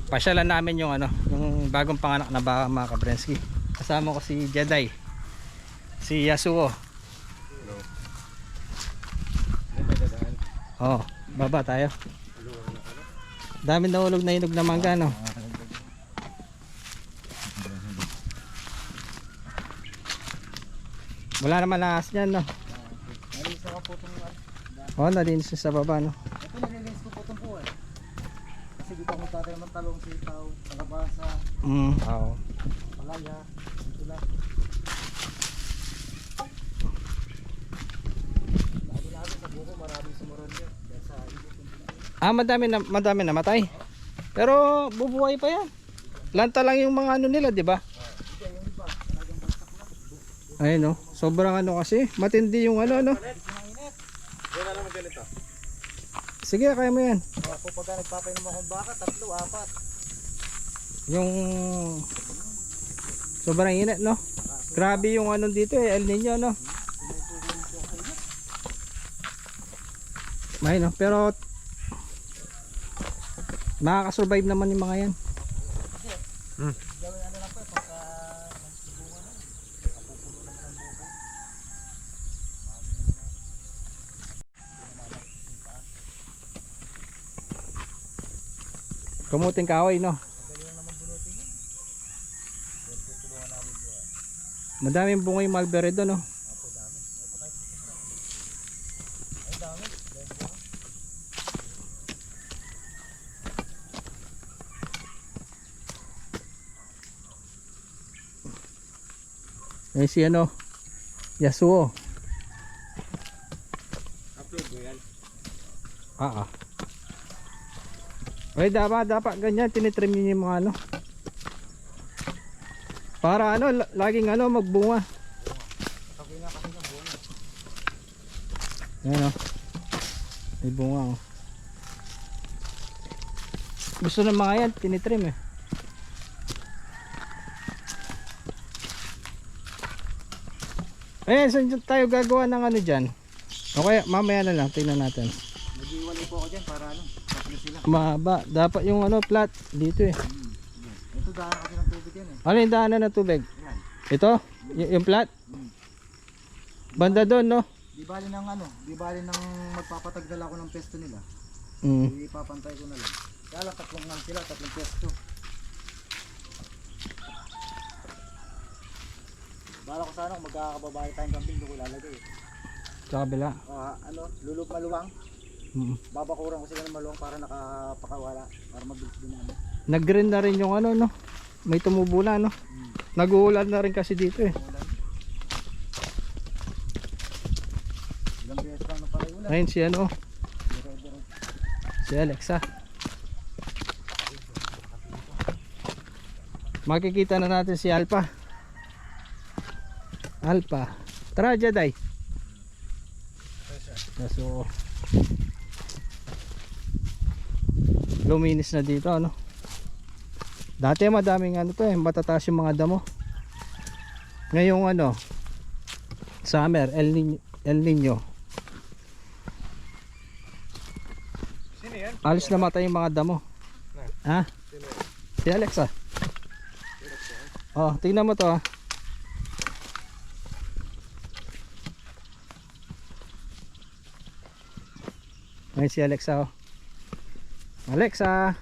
pasyalan namin yung ano, yung bagong panganak na baka mga kabrensky. Kasama ko si Jedi, si Yasuo. Oh, baba tayo. Dami nahulog na hinog na mangga, no? Wala naman lakas niyan, no? Oh, nalinis sa baba, no? Ito nililinis ko po itong po eh. Kasi dito ako tatay ng talong, sitaw, kalabasa, Oo. palaya, dito lang. Lagi sa buko maraming sumuran yun. Dahil sa ibig. Madami na matay. Pero bubuhay pa yan. Lanta lang yung mga ano nila, di ba? Ayun, no? Sobrang ano kasi, matindi yung ano, no? Sige, kaya mo yan. Ako pagka nagpapainom akong baka, 3, 4. Yung sobrang init, no? Grabe yung ano dito eh, El Nino, no? May, no? Pero makakasurvive naman yung mga yan. Gawin ano lang po eh, pagka nagsibungan na, kapupuno naman ang buko. Kamuting kahoy, no? Madaming bunga yung Malberedo, no? Eh si ano, Yasuo. Upload mo yan? Okay, dapat ganyan tinitrim niyo yung mga ano. Para ano, laging ano magbunga. Okay na kasi ng bunga. Ayan, oh. May bunga, oh. Gusto ng mga yan, tinitrim eh. Ayan, saan tayo gagawa ng ano dyan? Okay, mamaya na lang, tingnan natin. Nag-iwalay po ako dyan para ano, tatlo sila. Mahaba, dapat yung ano, flat dito eh. Ito daan kasi ng tubig yan eh. Ano yung daanan ng tubig? Yan. Ito? Yung flat? Banda doon, no? Di bali ng ano, di bali ng magpapatagdala ako ng pesto nila. Ipapantay ko na lang. Kaya lang tatlong pesto. Bala ko sana kung magkakababae tayong kambing doon ko ilalagay eh. Sa kabila. Maluwang. Babakuran ko sila ng maluwang para nakapakawala. Para mabilis din namin. Nag-green na rin yung ano, no? May tumubula, no? Nag-uulan na rin kasi dito eh. Ilang beses lang na pala ulan. Ayun si ano, si Alexa. Makikita na natin si Alpha. Tara, Jedi. So, luminis na dito, ano? Dati madaming ano to eh, matataas yung mga damo. Ngayong ano, summer, El Nino. Alis na matay yung mga damo. Ha? Si Alexa. Oh, tingnan mo to, ha. Ngayon si Alexa, oh. Alexa.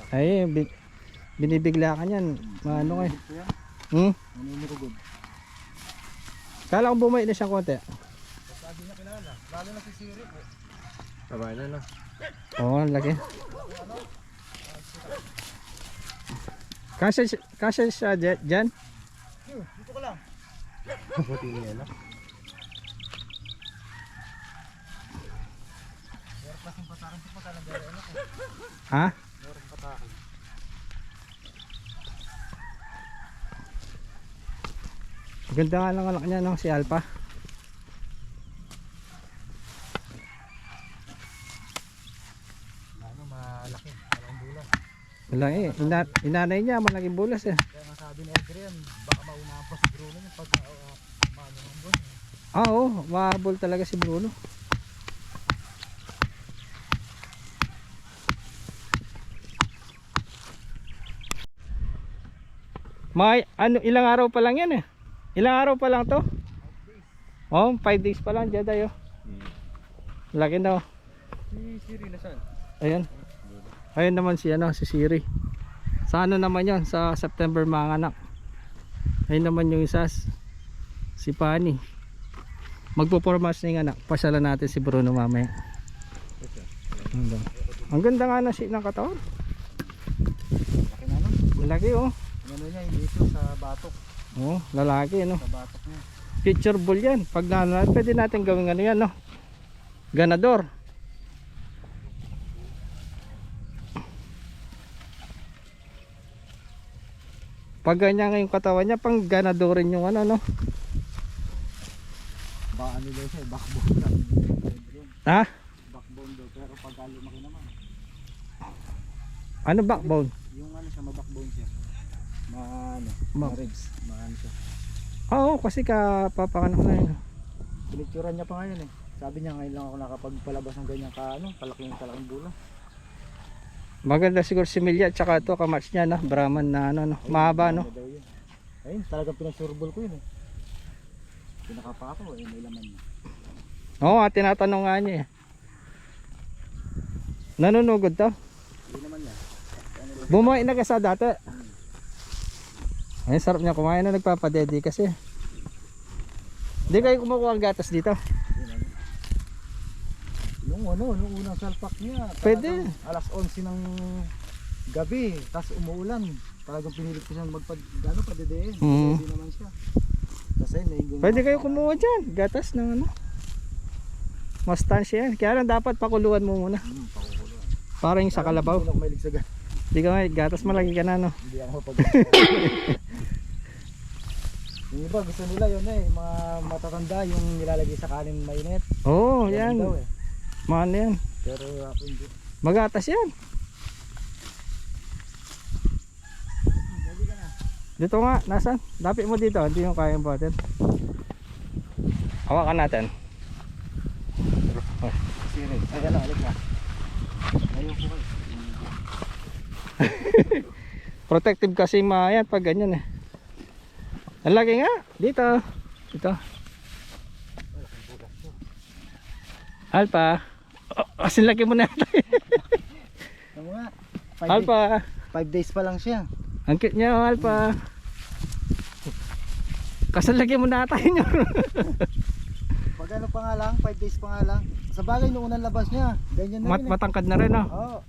Ay, binibigla ka niyan. Ano eh. Naninirugod. Kala ko bumait na siyang konti. Sabi niya kilala. Lalo na si Siri po. Sabay na, no? Oo, laki. Kasya siya dyan? Dito ko lang. Buti niya, no? Meron pa siyang patakan sa pagkalagay. Ano ko? Ha? Meron patakan. Ganda nga lang anak niya, no? Si Alpha. Ano, malaki. Malaking bulas. Malaki. Inanay niya, malaking bulas eh. Kaya nga sabi ni Adrian, baka maunahan pa si Bruno yung pag maano ng buwan. Oo, mahabol talaga si Bruno. Ano, ilang araw pa lang yan eh. Ilang araw pa lang to? Oh, 5 days pa lang, Jaday oh. Laki na oh. Si Siri nasaan? Ayan. Ayun naman si ano, si Siri. Sa ano naman 'yon? Sa September mga anak. Ayun naman yung isa, si Pani. Magpo-formas na yung anak. Pasyalan natin si Bruno mamaya. Ang ganda nga ng katawan. Laki na no? Malaki oh. Ano niya, dito sa batok. Oh, lalaki ano. Sa batok niya. Future bull yan. Pag pwede natin gawin ano yan no. Ganador. Pag ganyan yung katawan niya, pang ganadorin yung ano no. Ba ano daw siya, backbone lang. Ha? Backbone daw, pero pag lumaki naman. Ano backbone? Yung ano siya, ma-backbone siya. Ano, Ma- ma-ribs, ma-ano siya. Oo, kasi kapapakanak na yun. Pinicturan niya pa ngayon eh. Sabi niya ngayon lang ako nakapagpalabas ng ganyan kalaking bula. Maganda siguro si Milya at saka ito kamatch niya no, Brahman na ano no, mahaba no. Ayun, talagang pinasurbol ko yun eh. Pinakapa ako eh, may laman niya. Oo, tinatanong nga niya eh. Nanunugod to? Hindi naman yan. Bumain na ka sa dati. Ay, sarap niya kumain na nagpapadede kasi. Hindi kayo kumukuha ng gatas dito? Nung unang salpak niya. Pwede. Alas 11 ng gabi, tapos umuulan. Talagang pinilit ko siyang padedeen. Hindi naman siya. Kasi Pwede kayo kumuha dyan. Gatas ng ano. Mastansya yan. Kaya lang dapat pakuluan mo muna. Pakukuluan. Para yung sa kalabaw. Hindi ako mahilig sa gatas. Hindi ka may gatas malaki ka na no. Hindi ako mapag Yung iba gusto nila yun eh. Mga matatanda yung nilalagay sa kanin mainit. Oo, Yan yan. daw eh. Mahal yan. Pero ako hindi. Magatas yan. Dali ka na. Dito nga, nasan? Dapit mo dito, hindi yung kayang buhatin. Hawakan natin. Siri. Ay ano, alik na. Ayaw ko kayo. Protective kasi yan pag ganyan eh. Ang laki nga. Dito. Dito. Alpha. Oh, asin laki mo na. Ano nga? Alpha. 5 days pa lang siya. Ang cute niya, oh, Alpha. Kasalagay mo na tayo nyo. Pag ano pa nga lang, 5 days pa nga lang. Sa bagay nung unang labas niya, ganyan na rin eh. Matangkad na rin oh. Oo.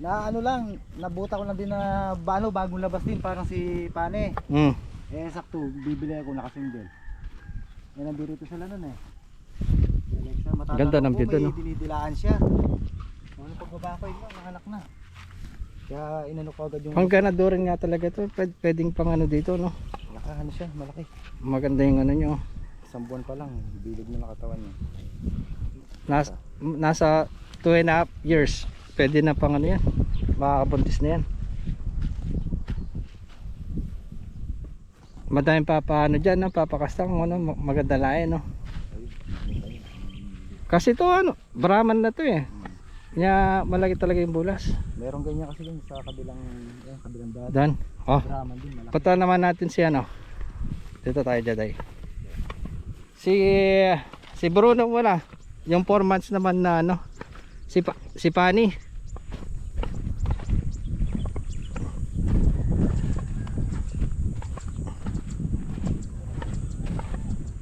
Na ano lang, nabuta ko lang din na bagong labas din parang si Pane. Eh sakto, bibili ako nakasingle. Eh nandito sila nun eh. Ganda ng video no. May dinidilaan siya. Ano pagbaba ko yun, nanganak na. Kaya inano ko agad yung Ang ganadorin nga talaga to. Pwedeng pang ano dito no. ano siya, malaki. Maganda yung ano nyo. 1 buwan pa lang, bilog na nakatawan niya. Nasa 2.5 years. Pwede na pang ano yan. Makakabuntis na yan. Madaming papaano dyan no? Papakasta kung ano, maganda lain no. Kasi to ano, Brahman na to eh. Kaya malaki talaga yung bulas. Meron ganyan kasi dun sa kabilang dati. Dan. Oh. Brahman din malaki. Punta naman natin si ano. Dito tayo Jaday. Si Bruno muna. Yung 4 months naman na ano. Si Pani.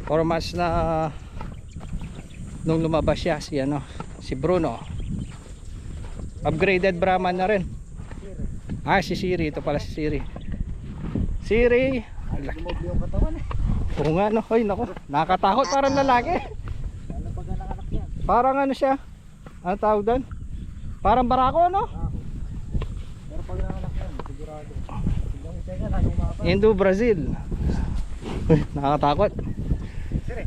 Months na nung lumabas siya si Bruno. Upgraded Brahman na rin. Ah, si Siri, ito pala si Siri. Siri, Lumobli yung katawan eh. oo nga no, ay nako, nakakatakot parang lalaki. Ano pag nanganak yan? Parang ano siya, ano tawag doon? Parang barako no? Pero pag nanganak yan, sigurado. Tignan mo siya anong mapa. Indo Brazil. Uy, nakakatakot. Siri.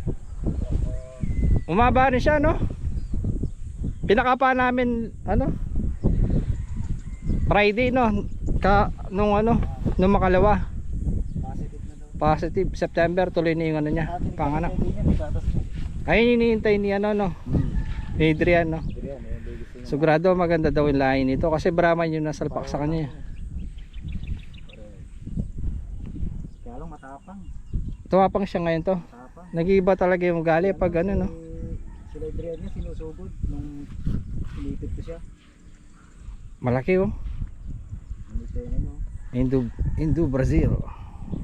Umaba rin siya no? Pinakapa namin ano? Friday no? Nung makalawa. Positive na daw. Positive, September tuloy na yung ano niya, panganak. Niya, Ayun hinihintay ni ano no? Ni Adrian no? Sigurado maganda daw yung lahi nito kasi Brahman yung nasalpak sa kanya. Tapang. Tumapang siya ngayon to. Tapang. Nag-iiba talaga yung ugali pag ano no. Sila Adrian niya sinusugod nung inipit ko siya. Malaki oh. Ano tenga no? Indo Brazil.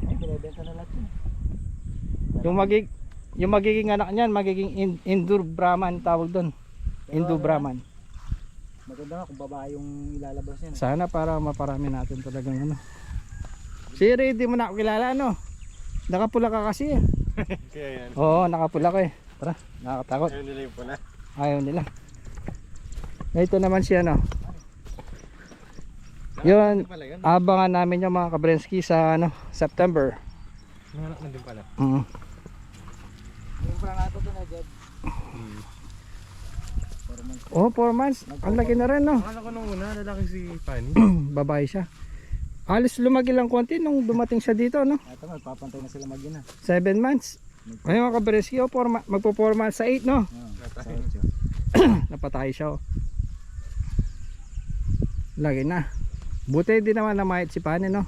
Ay, binibenta na lahat yun. Yung magiging anak niyan, magiging Indo Brahman tawag doon. Indo Brahman. Maganda nga kung babae yung ilalabas niya. Sana para maparami natin talagang ano. Siri, di mo na ako kilala ano. Nakapula ka kasi eh. Kaya yan. Oo, nakapula ko eh. Tara, nakakatakot. Ayaw nila yung pula. Ayaw nila. Ito naman siya no. Yun, Pala yun. abangan namin yung mga Kabrensky sa ano, September. Nanganak na din pala. Yung pala nato to na Jed. Oh, 4 months. Ang laki na rin no. Akala ko nung una, lalaki si Fanny. Babae siya. Alis lumaki lang konti nung dumating siya dito no. Ito magpapantay na sila mag-ina. 7 months. Ayun mga Kabrensky, oh, magpo 4 months sa 8 no. Natay. Napatay siya oh. Lagi na. Buti din naman na mahit si Pane no.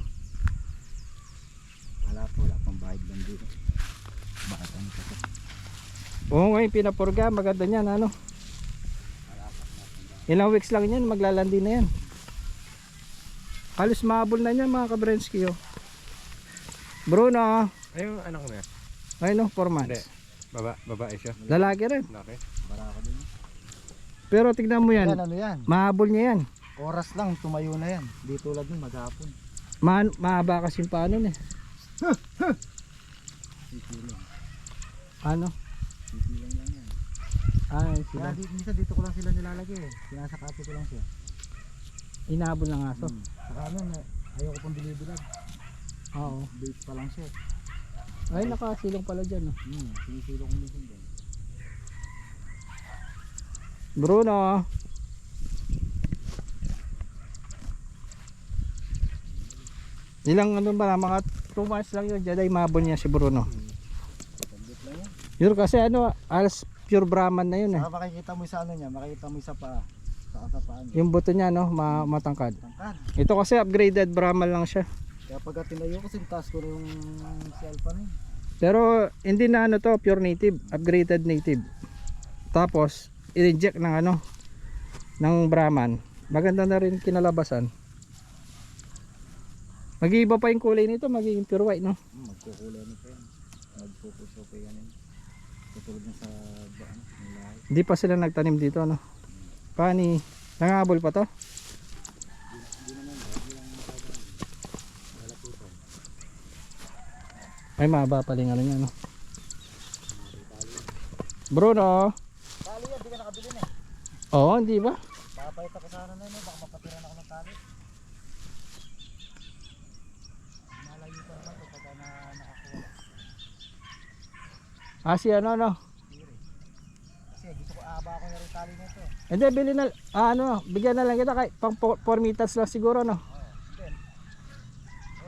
Wala pang bayad lang dito. Bakit ano pa to? Oo ngayon pinapurga, maganda niyan ano. Ilang weeks lang yan, maglalandi na yan. Halos mahabol na niyan mga Kabrensky oh. Bruno, Ay, yung anak na. ayun oh, 4 Hindi. months. Babae siya. Lalaki rin. Laki. Barako din. Pero tignan mo yan, Yan ano yan? mahabol niya yan. Oras lang tumayo na yan. Di tulad ng maghapon. Mahaba kasi paano eh. Sikilang. Ano? Sikilang lang yan. Ay, sila. Minsan dito ko lang sila nilalagay eh. Sinasakati ko lang siya. Inabol ng aso. Saka ano, ayaw ko pang bilibilag. Oo. Bait pa lang siya. Ay, nakasilong pala dyan oh. Sinisilo ko minsan dyan. Bruno. Ilang ano ba, mga 2 months lang yun, dyan ay mabon niya si Bruno. Pagkandit lang yan. Yun kasi ano, alas pure Brahman na yun eh. Saka makikita mo sa ano niya, makikita mo sa paa. Saka sa paa niya. Yung buto niya no, matangkad. Tangkad. Ito kasi upgraded Brahman lang siya. Kaya pagka tinayo ko, sintas ko na yung si Alpha na yun. Pero hindi na ano to, pure native, upgraded native. Tapos, i-reject ng ano, ng Brahman. Maganda na rin kinalabasan. Mag-iiba pa yung kulay nito, magiging pure white no. Magkukulay nito yan. Magpupuso pa yan. Tutulog na sa daan. Ng lahat. Hindi pa sila nagtanim dito no. Pani, nangahabol pa to? Ay mahaba pala yung ano niya no. Bruno. Tali yan, di ka nakabili na eh. Oo, hindi ba? Papayat ako sana na yun, baka mapatiran ako ng tali. Malayo pa naman ito pagka nakakuha. Si ano no. Kasi gusto ko aba ako na rin tali nito. Hindi, bili na, ano, bigyan na lang kita kahit pang 4 meters lang siguro no. Then,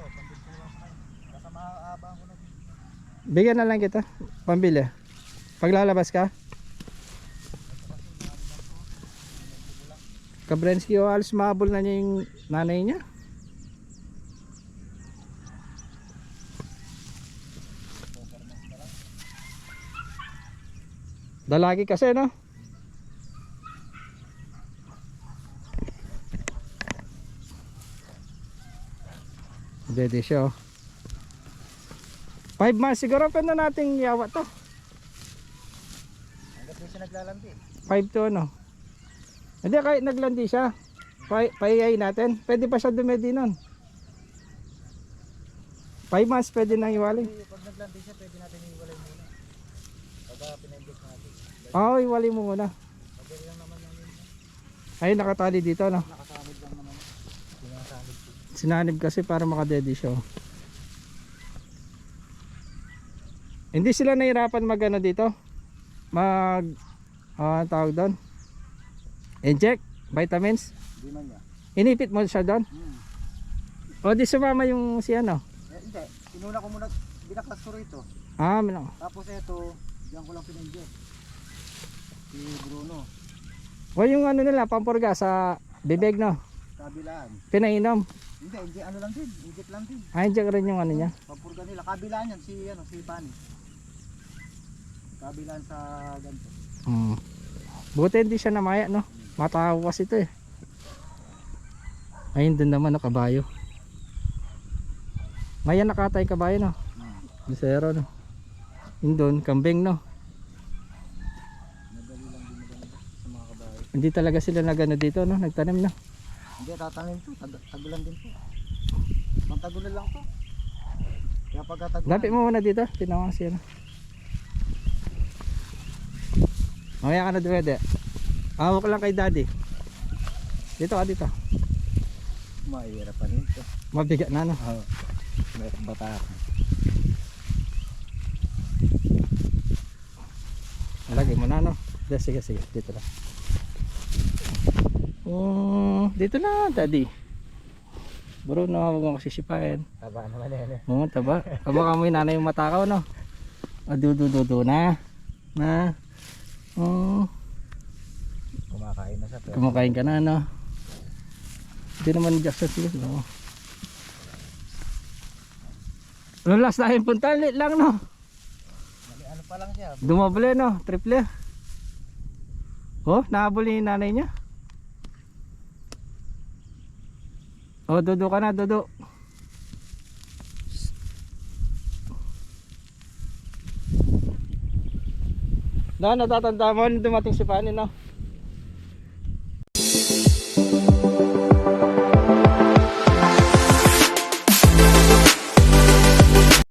pandit ko lang sa kanya. Basta maaaba ko na dito. Bigyan na lang kita, pambili. Paglalabas ka? Kabrensky o alos mahabol na niya yung nanay niya. Dalagi kasi no. Dede siya oh. 5 months siguro pa na nating yawa to. Hanggat di siya naglalandi. 5 to ano. Hindi kahit naglandi siya. Paiyay natin. Pwede pa siya dumedi nun. 5 months pwede nang iwalay. Pag naglandi siya, pwede natin iwalay muna. Pagka pinaindik natin. Oo, iwalay mo muna. Pagkali lang naman namin. Ay nakatali dito no. Nakasamid lang naman. Sinasamid ko. Sinanib kasi para makadedi siya oh. Hindi sila nahirapan magano dito. Tawag doon. Inject vitamins. Hindi man niya. Inipit mo siya doon. O di sumama yung si ano. Hindi. Inuna ko muna. Binaklas ko rito. No. Tapos ito, diyan ko lang pinag-inject. Si Bruno. O yung ano nila pampurga sa bibig no. kabilaan. Pinainom. Hindi, ano lang din, inject lang din. Ay, dyan rin yung ano niya. Pampurga nila, kabilaan yan, si Pani. Kabilaan sa ganito. Buti hindi siya namaya, no? Matawas ito eh. Ayun dun naman, no, kabayo. Maya nakatay kabayo, no? Bisero, no? Yun dun, kambing, no? Madali lang din maganda sa mga kabayo. Hindi talaga sila nagano dito, no? Nagtanim, no? Hindi, tatanim to, tagulan din to. Mantagulan lang to. Kaya pagka tagulan. Lapit mo muna dito, tinawang siya, no? Mamaya ka na duwede. Hawak lang kay daddy. Dito ka dito. Mahirap pa rin to. Mabigat na, no? Oo. May bata. Lagay mo na, no? Sige, dito lang. Dito na, daddy. Bro, no, huwag mo kasisipain. Taba naman yan eh. Oo, taba. Baka mo yung nanay yung matakaw, no? Dudu na. Na. Kumakain na siya. Pero Kumakain ka na, no? Hindi naman Jackson sila, no? Ano last na yung punta? Lit lang, no? ano pa lang siya. Dumable, no? Triple. Oh, nahabol yung nanay niya. Oh, dudu ka na, dudu. Na, natatanda mo nung dumating si Fanny, no?